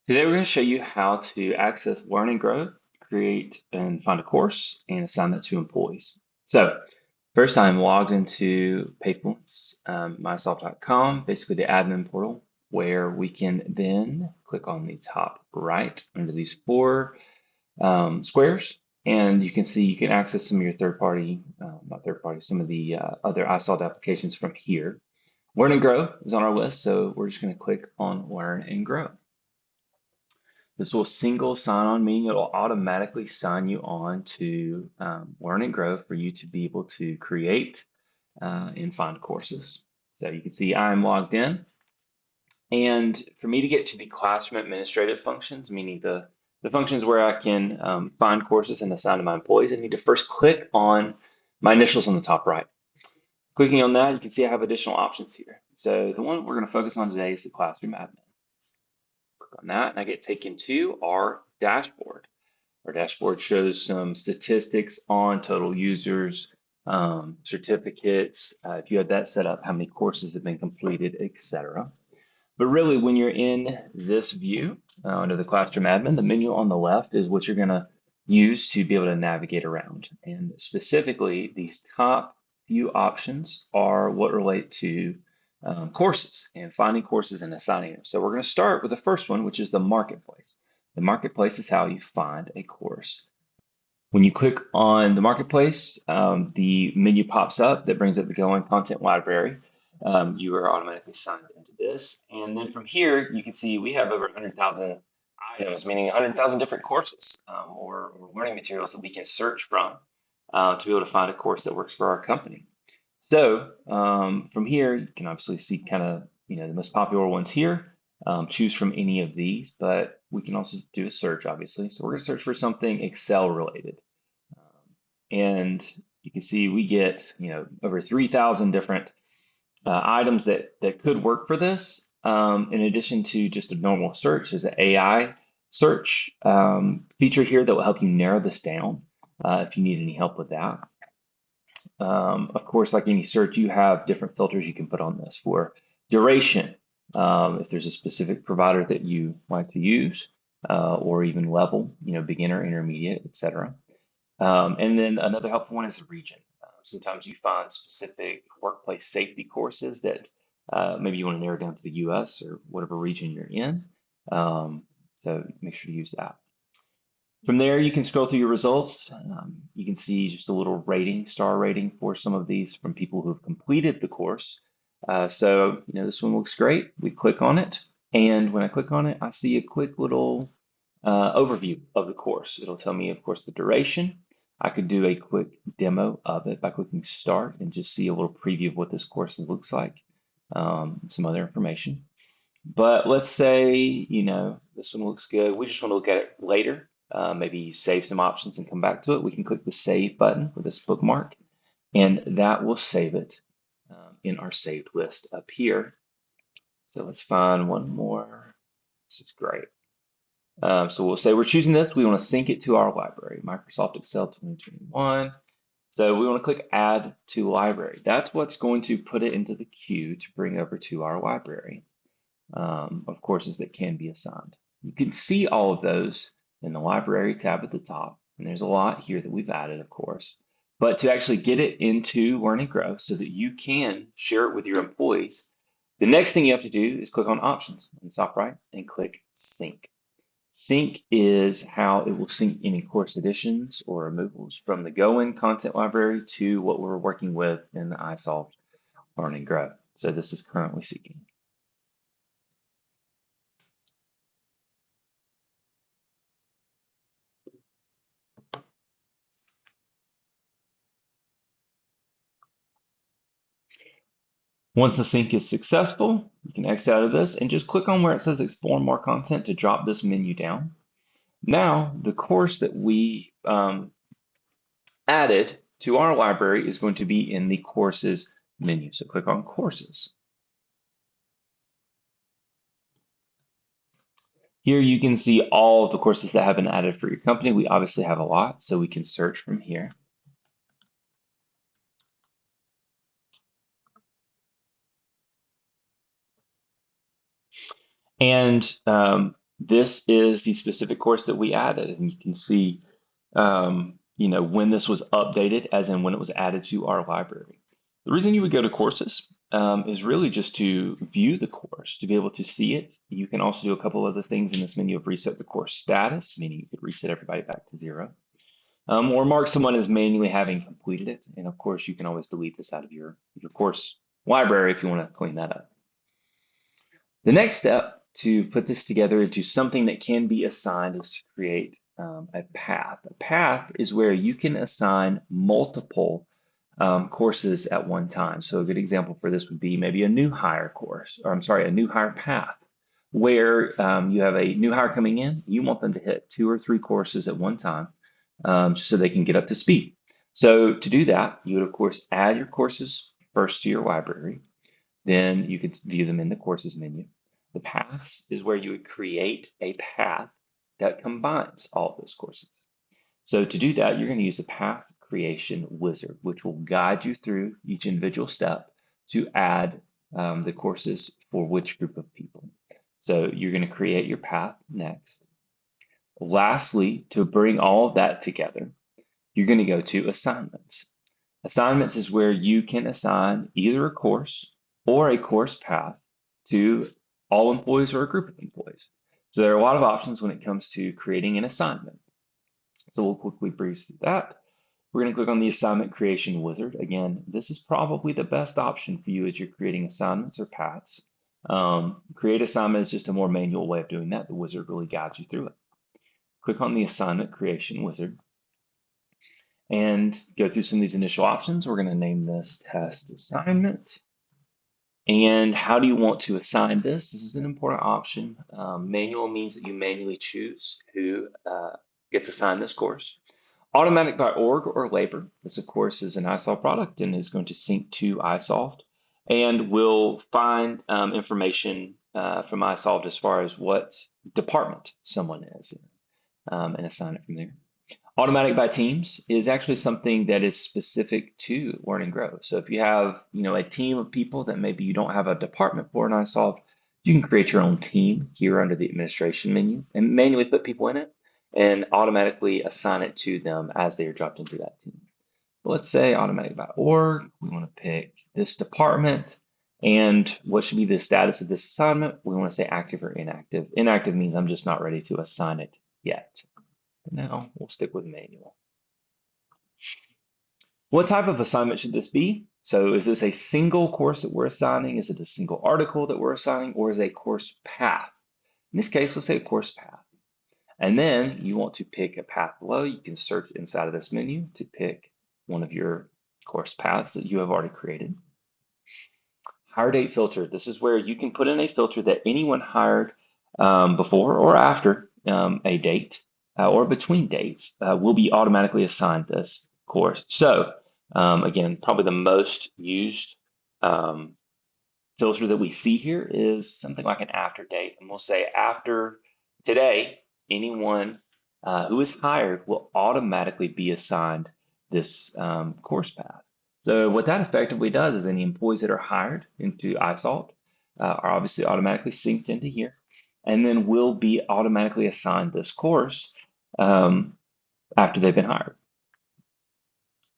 Today we're going to show you how to access Learn and Grow, create and find a course, and assign that to employees. So first I'm logged into Payfluence, mysoft.com, basically the admin portal, where we can then click on the top right under these four squares, and you can see you can access some of your third-party, not third-party, some of the other iSolved applications from here. Learn and Grow is on our list, so we're just going to click on Learn and Grow. This will single sign on, meaning it'll automatically sign you on to Learn and Grow for you to be able to create and find courses. So you can see I'm logged in. And for me to get to the classroom administrative functions, meaning the functions where I can find courses and assign to my employees, I need to first click on my initials on the top right. Clicking on that, you can see I have additional options here. So the one we're going to focus on today is the classroom admin. Click on that, and I get taken to our dashboard. Our dashboard shows some statistics on total users, certificates, if you had that set up, how many courses have been completed, etc. But really, when you're in this view under the classroom admin, the menu on the left is what you're going to use to be able to navigate around. And specifically, these top few options are what relate to courses and finding courses and assigning them. So we're going to start with the first one, which is the marketplace. The marketplace is how you find a course. When you click on the marketplace, the menu pops up that brings up the Go content library. You are automatically signed into this. And then from here, you can see we have over 100,000 items, meaning 100,000 different courses or learning materials that we can search from to be able to find a course that works for our company. So from here, you can obviously see kind of the most popular ones here. Choose from any of these, but we can also do a search, obviously. So we're going to search for something Excel related. And you can see we get over 3,000 different items that could work for this. In addition to just a normal search, there's an AI search feature here that will help you narrow this down if you need any help with that. Of course, like any search, you have different filters you can put on this for duration, if there's a specific provider that you like to use, or even level, beginner, intermediate, etc. And then another helpful one is the region. Sometimes you find specific workplace safety courses that maybe you want to narrow down to the US or whatever region you're in. So make sure to use that. From there, you can scroll through your results. You can see just a little rating, star rating for some of these from people who have completed the course. So, this one looks great. We click on it. And when I click on it, I see a quick little overview of the course. It'll tell me, of course, the duration. I could do a quick demo of it by clicking start and just see a little preview of what this course looks like, some other information. But let's say, this one looks good. We just want to look at it later, maybe save some options and come back to it. We can click the save button with this bookmark, and that will save it in our saved list up here. So let's find one more. This is great. So we'll say we're choosing this. We want to sync it to our library, Microsoft Excel 2021. So we want to click Add to Library. That's what's going to put it into the queue to bring over to our library of courses that can be assigned. You can see all of those in the Library tab at the top, and there's a lot here that we've added, of course. But to actually get it into Learn and Grow so that you can share it with your employees, the next thing you have to do is click on Options on the top right and click Sync. Sync is how it will sync any course additions or removals from the Go content library to what we're working with in the iSolved Learn and Grow. So this is currently syncing. Once the sync is successful, you can exit out of this and just click on where it says Explore More Content to drop this menu down. Now, the course that we added to our library is going to be in the Courses menu. So click on Courses. Here you can see all of the courses that have been added for your company. We obviously have a lot, so we can search from here. And This is the specific course that we added, and you can see, when this was updated, as in when it was added to our library. The reason you would go to courses is really just to view the course, to be able to see it. You can also do a couple other things in this menu of reset the course status, meaning you could reset everybody back to 0, or mark someone as manually having completed it. And of course, you can always delete this out of your course library if you want to clean that up. The next step to put this together into something that can be assigned is to create a path. A path is where you can assign multiple courses at one time. So a good example for this would be maybe a new hire course, or I'm sorry, a new hire path, where you have a new hire coming in, you want them to hit 2 or 3 courses at one time so they can get up to speed. So to do that, you would of course add your courses first to your library. Then you could view them in the courses menu. The paths is where you would create a path that combines all of those courses. So to do that, you're going to use the path creation wizard, which will guide you through each individual step to add the courses for which group of people. So you're going to create your path next. Lastly, to bring all of that together, you're going to go to assignments. Assignments is where you can assign either a course or a course path to all employees or a group of employees. So there are a lot of options when it comes to creating an assignment. So we'll quickly breeze through that. We're going to click on the assignment creation wizard. Again, this is probably the best option for you as you're creating assignments or paths. Create assignment is just a more manual way of doing that. The wizard really guides you through it. Click on the assignment creation wizard and go through some of these initial options. We're going to name this test assignment. And how do you want to assign this? This is an important option. Manual means that you manually choose who gets assigned this course. Automatic by org or labor. This, of course, is an iSolved product and is going to sync to iSolved and will find information from iSolved as far as what department someone is in, and assign it from there. Automatic by teams is actually something that is specific to Learn and Grow. So if you have, a team of people that maybe you don't have a department for in iSolved, you can create your own team here under the administration menu and manually put people in it and automatically assign it to them as they are dropped into that team. But let's say automatic by org, we want to pick this department and what should be the status of this assignment? We want to say active or inactive. Inactive means I'm just not ready to assign it yet. Now we'll stick with manual. What type of assignment should this be? So is this a single course that we're assigning? Is it a single article that we're assigning? Or is it a course path? In this case, let's say a course path. And then you want to pick a path below. You can search inside of this menu to pick one of your course paths that you have already created. Hire date filter. This is where you can put in a filter that anyone hired before or after a date or between dates will be automatically assigned this course. So again, probably the most used filter that we see here is something like an after date. And we'll say after today, anyone who is hired will automatically be assigned this course path. So what that effectively does is any employees that are hired into iSolved are obviously automatically synced into here and then will be automatically assigned this course after they've been hired.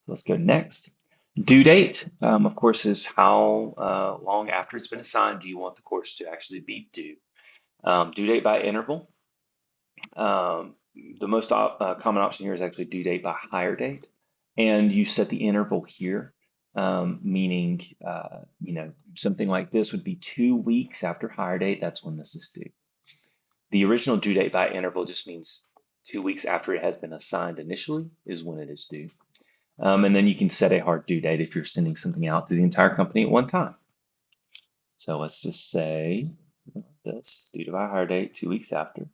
So let's go next. Due date, of course, is how long after it's been assigned do you want the course to actually be due. Due date by interval. The most common option here is actually due date by hire date. And you set the interval here, meaning, something like this would be 2 weeks after hire date. That's when this is due. The original due date by interval just means 2 weeks after it has been assigned initially is when it is due. And then you can set a hard due date if you're sending something out to the entire company at one time. So let's just say this, due to by hire date, 2 weeks after.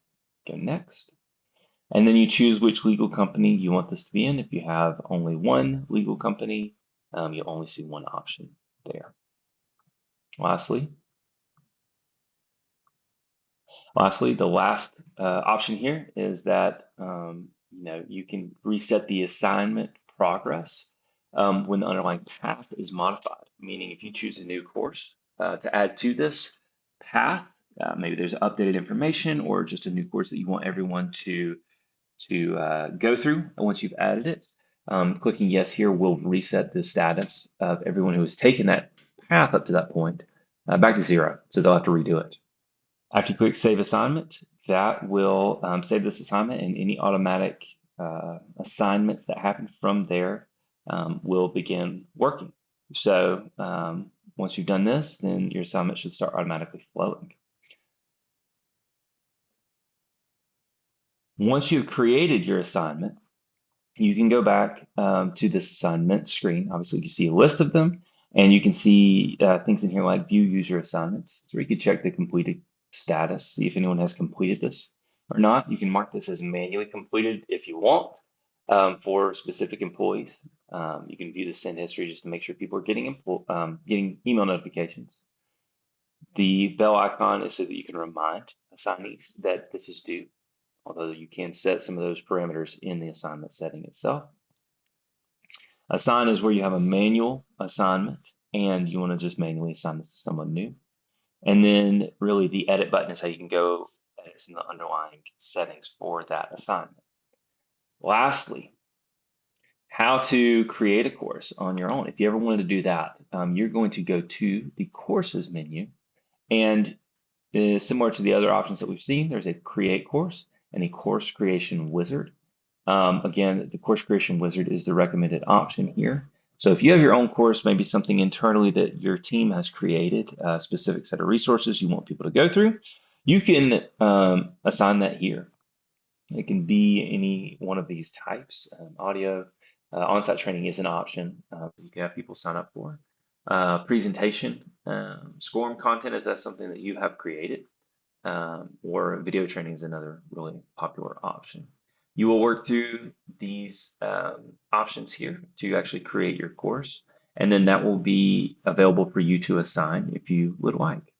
Go next. And then you choose which legal company you want this to be in. If you have only one legal company, you'll only see one option there. Lastly, the last option here is that you can reset the assignment progress when the underlying path is modified. Meaning, if you choose a new course to add to this path, maybe there's updated information or just a new course that you want everyone to go through once you've added it. Clicking yes here will reset the status of everyone who has taken that path up to that point back to 0. So they'll have to redo it. After you click Save Assignment, that will save this assignment, and any automatic assignments that happen from there will begin working. So once you've done this, then your assignment should start automatically flowing. Once you've created your assignment, you can go back to this assignment screen. Obviously, you see a list of them, and you can see things in here like View User Assignments. So you can check the completed status, see if anyone has completed this or not. You can mark this as manually completed if you want for specific employees. You can view the send history just to make sure people are getting email notifications. The bell icon is so that you can remind assignees that this is due, although you can set some of those parameters in the assignment setting itself. Assign is where you have a manual assignment and you want to just manually assign this to someone new. And then really the edit button is how you can go edit some of the underlying settings for that assignment. Lastly, how to create a course on your own. If you ever wanted to do that, you're going to go to the courses menu, and similar to the other options that we've seen, there's a create course and a course creation wizard. Again, the course creation wizard is the recommended option here. So if you have your own course, maybe something internally that your team has created, a specific set of resources you want people to go through, you can assign that here. It can be any one of these types. Audio, on-site training is an option you can have people sign up for. Presentation, SCORM content if that's something that you have created, or video training is another really popular option. You will work through these options here to actually create your course, and then that will be available for you to assign if you would like.